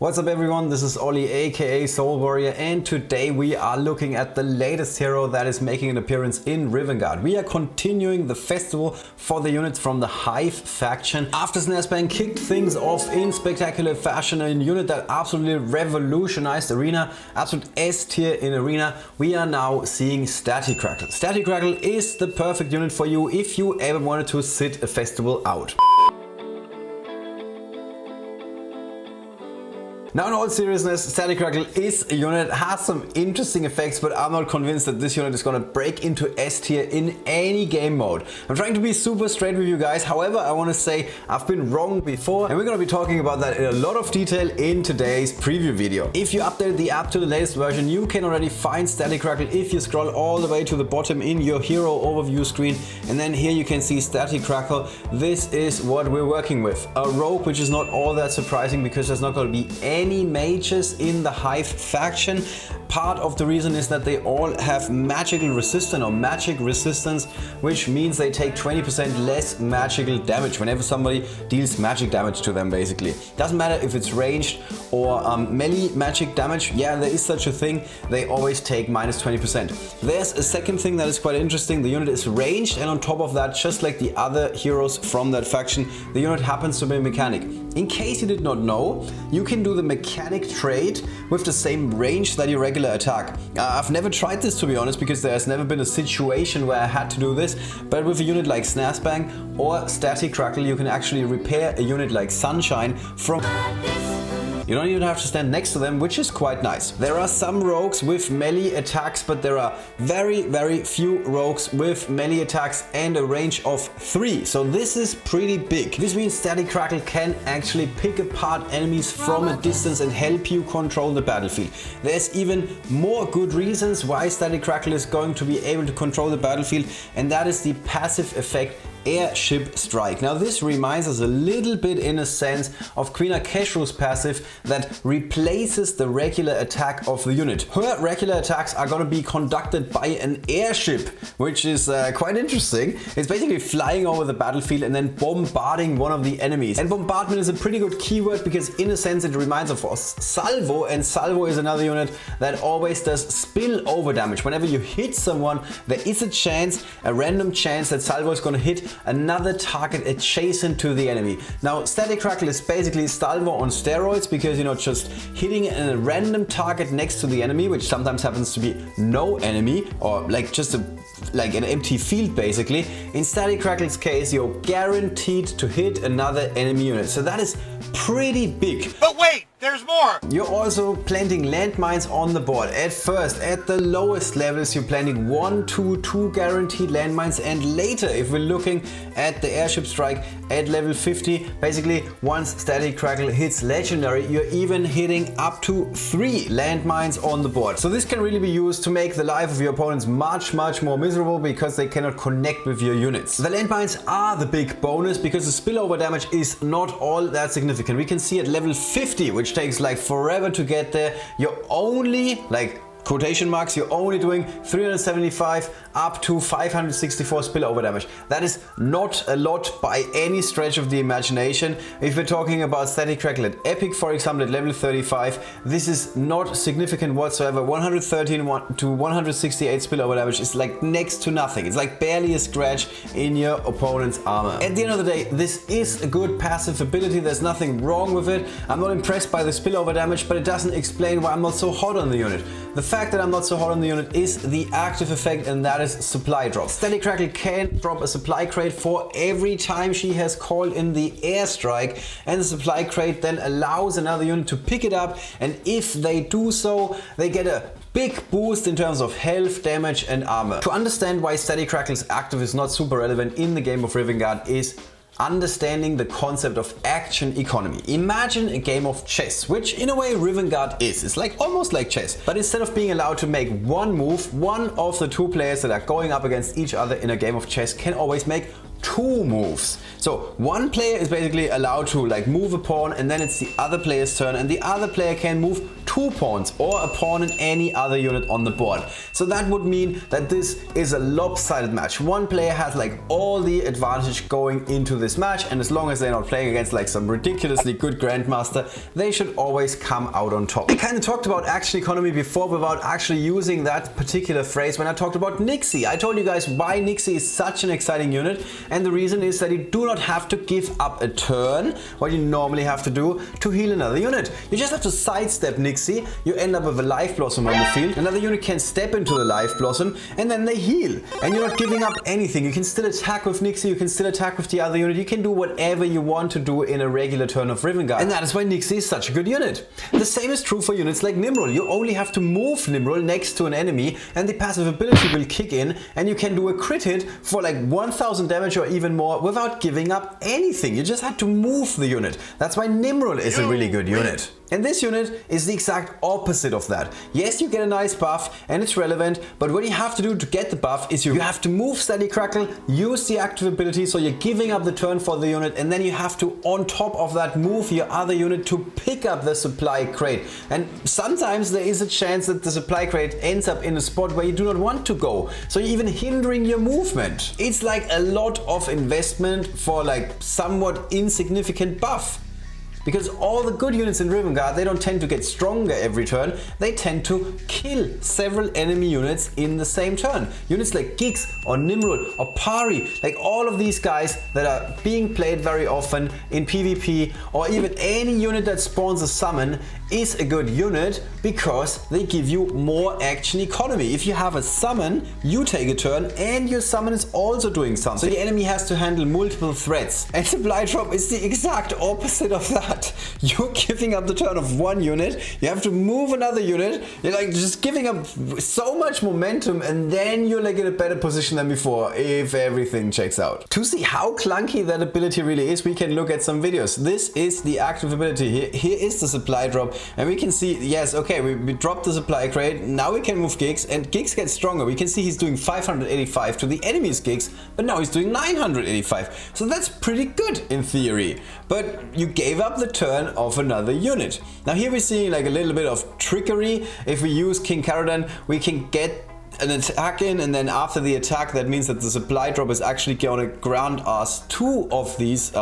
What's up everyone, this is Ollie aka Soul Warrior, and today we are looking at the latest hero that is making an appearance in Rivengard. We are continuing the festival for the units from the Hive faction. After Snazzbang kicked things off in spectacular fashion, a unit that absolutely revolutionized Arena, absolute S tier in Arena, we are now seeing Staticrackle. Staticrackle is the perfect unit for you if you ever wanted to sit a festival out. Now in all seriousness, Staticrackle is a unit, has some interesting effects, but I'm not convinced that this unit is gonna break into S tier in any game mode. I'm trying to be super straight with you guys, however I want to say I've been wrong before, and we're gonna be talking about that in a lot of detail in today's preview video. If you updated the app to the latest version, you can already find Staticrackle if you scroll all the way to the bottom in your hero overview screen, and then here you can see Staticrackle. This is what we're working with. A rogue, which is not all that surprising because there's not gonna be any mages in the Hive faction. Part of the reason is that they all have magical resistance or magic resistance, which means they take 20% less magical damage whenever somebody deals magic damage to them, basically. Doesn't matter if it's ranged or melee magic damage. Yeah, there is such a thing. They always take minus 20%. There's a second thing that is quite interesting. The unit is ranged, and on top of that, just like the other heroes from that faction, the unit happens to be a mechanic. In case you did not know, you can do the mechanic trade with the same range that your regular attack. I've never tried this, to be honest, because there's never been a situation where I had to do this, but with a unit like Snazzbang or Staticrackle, you can actually repair a unit like Sunshine from... You don't even have to stand next to them, which is quite nice. There are some rogues with melee attacks, but there are very few rogues with melee attacks and a range of 3. So this is pretty big. This means Staticrackle can actually pick apart enemies from a distance and help you control the battlefield. There's even more good reasons why Staticrackle is going to be able to control the battlefield, and that is the passive effect Airship Strike. Now this reminds us a little bit in a sense of Queen Akeshu's passive that replaces the regular attack of the unit. Her regular attacks are going to be conducted by an airship, which is quite interesting. It's basically flying over the battlefield and then bombarding one of the enemies. And bombardment is a pretty good keyword because in a sense it reminds us of Salvo, and Salvo is another unit that always does spillover damage. Whenever you hit someone, there is a chance, a random chance, that Salvo is going to hit another target adjacent to the enemy. Now Staticrackle is basically Salvo on steroids because, you know, just hitting a random target next to the enemy, which sometimes happens to be no enemy or like just like an empty field basically. In Staticrackle's case, you're guaranteed to hit another enemy unit. So that is pretty big. But wait! There's more! You're also planting landmines on the board. At first, at the lowest levels, you're planting 1 to 2 guaranteed landmines, and later, if we're looking at the Airship Strike at level 50, basically once Staticrackle hits legendary, you're even hitting up to 3 landmines on the board. So this can really be used to make the life of your opponents much more miserable because they cannot connect with your units. The landmines are the big bonus because the spillover damage is not all that significant. We can see at level 50, which takes like forever to get there, you're only, like quotation marks, you're only doing 375 up to 564 spillover damage. That is not a lot by any stretch of the imagination. If we're talking about Staticrackle at Epic, for example, at level 35, this is not significant whatsoever. 113 to 168 spillover damage is like next to nothing. It's like barely a scratch in your opponent's armor. At the end of the day, this is a good passive ability. There's nothing wrong with it. I'm not impressed by the spillover damage, but it doesn't explain why I'm not so hot on the unit. The fact that I'm not so hot on the unit is the active effect, and that is supply drop. Staticrackle can drop a supply crate for every time she has called in the airstrike, and the supply crate then allows another unit to pick it up, and if they do so, they get a big boost in terms of health, damage and armor. To understand why Staticrackle's active is not super relevant in the game of Rivengard is understanding the concept of action economy. Imagine a game of chess, which in a way Rivengard is. It's like almost like chess. But instead of being allowed to make one move, one of the 2 players that are going up against each other in a game of chess can always make 2 moves. So one player is basically allowed to like move a pawn, and then it's the other player's turn, and the other player can move 2 2 pawns or a pawn in any other unit on the board. So that would mean that this is a lopsided match. One player has like all the advantage going into this match, and as long as they're not playing against like some ridiculously good grandmaster, they should always come out on top. I kind of talked about action economy before without actually using that particular phrase when I talked about Nixie. I told you guys why Nixie is such an exciting unit, and the reason is that you do not have to give up a turn, what you normally have to do, to heal another unit. You just have to sidestep Nixie, you end up with a life blossom on the field, another unit can step into the life blossom, and then they heal. And you're not giving up anything. You can still attack with Nixie, you can still attack with the other unit, you can do whatever you want to do in a regular turn of Rivengard. And that is why Nixie is such a good unit. The same is true for units like Nimrul. You only have to move Nimrul next to an enemy, and the passive ability will kick in, and you can do a crit hit for like 1000 damage or even more without giving up anything. You just had to move the unit. That's why Nimrul is a really good unit. And this unit is the exact opposite of that. Yes, you get a nice buff and it's relevant, but what you have to do to get the buff is you have to move Staticrackle, use the active ability, so you're giving up the turn for the unit, and then you have to, on top of that, move your other unit to pick up the supply crate. And sometimes there is a chance that the supply crate ends up in a spot where you do not want to go, so you're even hindering your movement. It's like a lot of investment for like somewhat insignificant buff. Because all the good units in Rivengard, they don't tend to get stronger every turn, they tend to kill several enemy units in the same turn. Units like Giggs or Nimrul or Pari, like all of these guys that are being played very often in PvP, or even any unit that spawns a summon, is a good unit because they give you more action economy. If you have a summon, you take a turn and your summon is also doing something. So the enemy has to handle multiple threats. And supply drop is the exact opposite of that. You're giving up the turn of one unit, you have to move another unit, you're like just giving up so much momentum, and then you're like in a better position than before if everything checks out. To see how clunky that ability really is, we can look at some videos. This is the active ability. Here is the supply drop, and we can see, yes, okay, we dropped the supply crate, now we can move Giggs, and Giggs gets stronger. We can see he's doing 585 to the enemy's Giggs, but now he's doing 985. So that's pretty good in theory, but you gave up the turn of another unit. Now here we're seeing like a little bit of trickery. If we use King Caradan, we can get an attack in, and then after the attack, that means that the supply drop is actually going to grant us 2 of these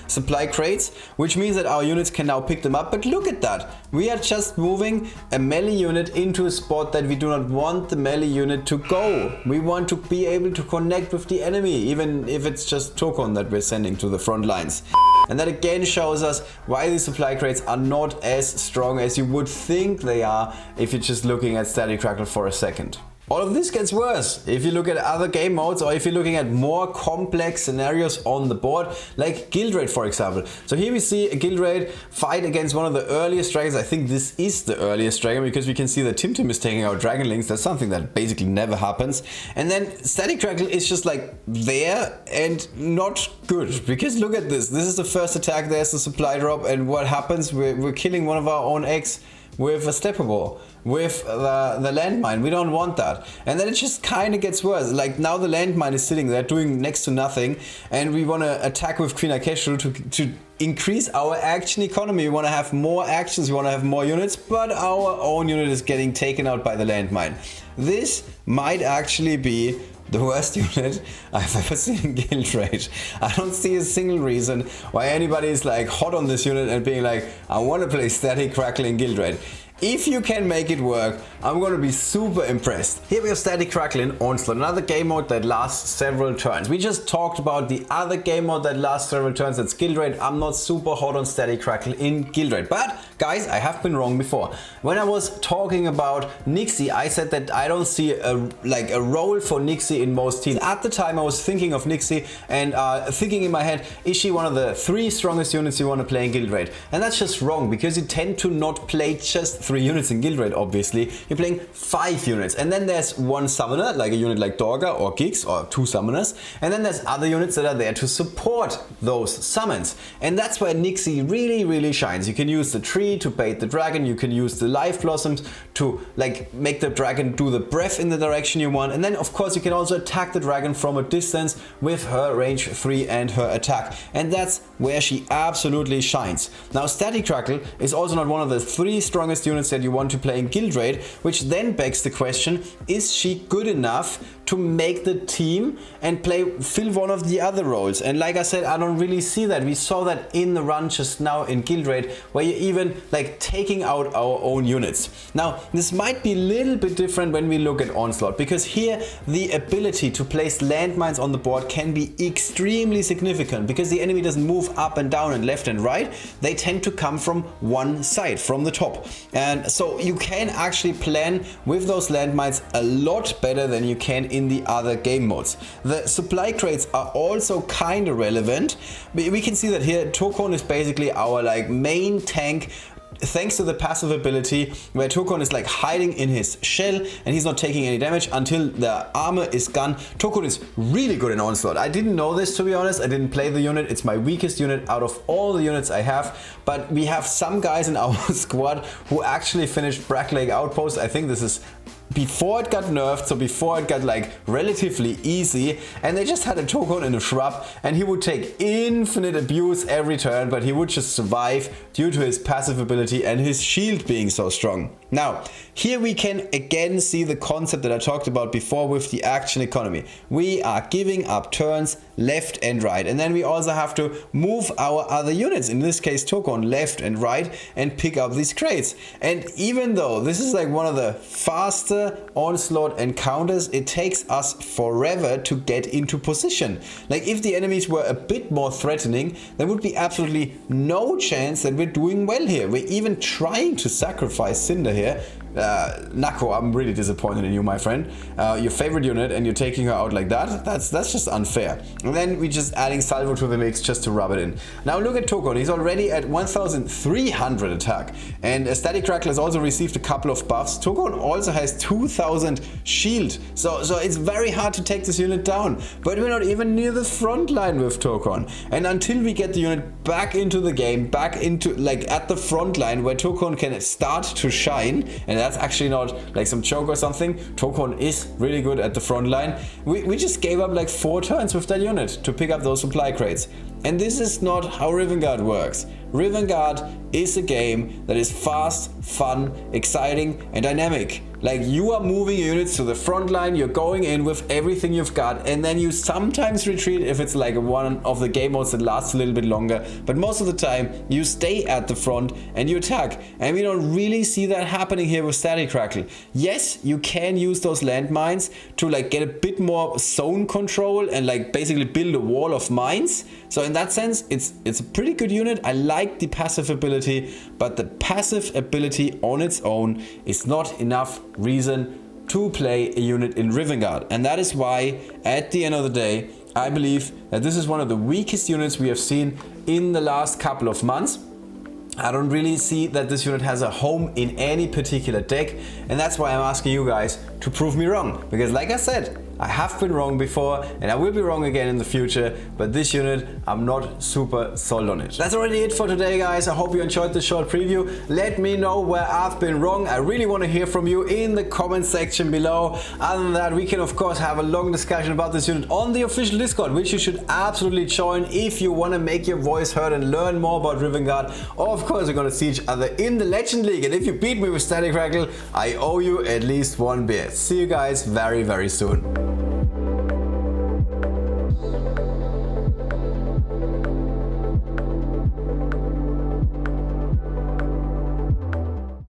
supply crates, which means that our units can now pick them up. But look at that, we are just moving a melee unit into a spot that we do not want the melee unit to go. We want to be able to connect with the enemy, even if it's just Tokon that we're sending to the front lines. And that again shows us why these supply crates are not as strong as you would think they are if you're just looking at Staticrackle for a second. All of this gets worse if you look at other game modes, or if you're looking at more complex scenarios on the board, like Guildraid for example. So here we see a Guildraid fight against one of the earliest dragons. I think this is the earliest dragon, because we can see that Tim is taking out Dragonlings. That's something that basically never happens. And then Staticrackle is just like there and not good, because look at this. This is the first attack, there's the supply drop, and what happens? We're killing one of our own eggs with a stepper ball, with the landmine. We don't want that. And then it just kind of gets worse. Like now the landmine is sitting there doing next to nothing, and we want to attack with Queen Akeshu to increase our action economy. We want to have more actions, we want to have more units, but our own unit is getting taken out by the landmine. This might actually be the worst unit I've ever seen in Guildraid. I don't see a single reason why anybody is like hot on this unit and being like, I want to play Staticrackle in Guildraid. If you can make it work, I'm going to be super impressed. Here we have Staticrackle in Onslaught, another game mode that lasts several turns. We just talked about the other game mode that lasts several turns, that's Guildraid. I'm not super hot on Staticrackle in Guildraid, but guys, I have been wrong before. When I was talking about Nixie, I said that I don't see a role for Nixie in most teams. At the time I was thinking of Nixie and thinking in my head, is she one of the 3 strongest units you want to play in Guildraid? And that's just wrong, because you tend to not play just 3 units in Guildraid, obviously. You're playing 5 units, and then there's 1 summoner, like a unit like Dorga or Giggs, or 2 summoners, and then there's other units that are there to support those summons. And that's where Nixie really shines. You can use the tree to bait the dragon, you can use the life blossoms to like make the dragon do the breath in the direction you want, and then of course you can also attack the dragon from a distance with her range 3 and her attack, and that's where she absolutely shines. Now Staticrackle is also not one of the 3 strongest units units that you want to play in guild raid, which then begs the question, is she good enough to make the team and fill one of the other roles? And like I said, I don't really see that. We saw that in the run just now in guild raid, where you're even like taking out our own units. Now this might be a little bit different when we look at Onslaught, because here the ability to place landmines on the board can be extremely significant, because the enemy doesn't move up and down and left and right. They tend to come from one side, from the top. And so you can actually plan with those landmines a lot better than you can in the other game modes. The supply crates are also kind of relevant. We can see that here Tokon is basically our like main tank, thanks to the passive ability, where Tokon is like hiding in his shell and he's not taking any damage until the armor is gone. Tokon is really good in Onslaught. I didn't know this, to be honest. I didn't play the unit. It's my weakest unit out of all the units I have, but we have some guys in our squad who actually finished Brack Lake Outpost. I think this is before it got nerfed, so before it got like relatively easy, and they just had a Tokon in a shrub and he would take infinite abuse every turn, but he would just survive due to his passive ability and his shield being so strong. Now here we can again see the concept that I talked about before with the action economy. We are giving up turns left and right, and then we also have to move our other units, in this case Tokon, left and right, and pick up these crates. And even though this is like one of the faster Onslaught encounters, it takes us forever to get into position. Like if the enemies were a bit more threatening, there would be absolutely no chance that we're doing well here. We're even trying to sacrifice Cinder here. Nakko, I'm really disappointed in you, my friend. Your favorite unit, and you're taking her out like that. That's just unfair. And then we're just adding Salvo to the mix just to rub it in. Now look at Tokon. He's already at 1300 attack, and Staticrackle has also received a couple of buffs. Tokon also has 2000 shield, so it's very hard to take this unit down. But we're not even near the front line with Tokon, and until we get the unit back into the game, back into like at the front line where Tokon can start to shine, and that's actually not like some joke or something. Tokon is really good at the front line. We just gave up like 4 turns with that unit to pick up those supply crates. And this is not how Rivengard works. Rivengard is a game that is fast, fun, exciting, and dynamic. Like you are moving units to the front line, you're going in with everything you've got, and then you sometimes retreat if it's like one of the game modes that lasts a little bit longer. But most of the time, you stay at the front and you attack. And we don't really see that happening here with Staticrackle. Yes, you can use those landmines to like get a bit more zone control and like basically build a wall of mines. So in that sense, it's a pretty good unit. I like the passive ability, but the passive ability on its own is not enough reason to play a unit in Rivengard. And that is why at the end of the day, I believe that this is one of the weakest units we have seen in the last couple of months. I don't really see that this unit has a home in any particular deck, and that's why I'm asking you guys to prove me wrong, because like I said, I have been wrong before and I will be wrong again in the future, but this unit, I'm not super sold on it. That's already it for today, guys. I hope you enjoyed this short preview. Let me know where I've been wrong. I really want to hear from you in the comment section below. Other than that, we can of course have a long discussion about this unit on the official Discord, which you should absolutely join if you want to make your voice heard and learn more about Rivengard. Of course, we're going to see each other in the Legend League, and if you beat me with Staticrackle, I owe you at least 1 beer. See you guys very, very soon.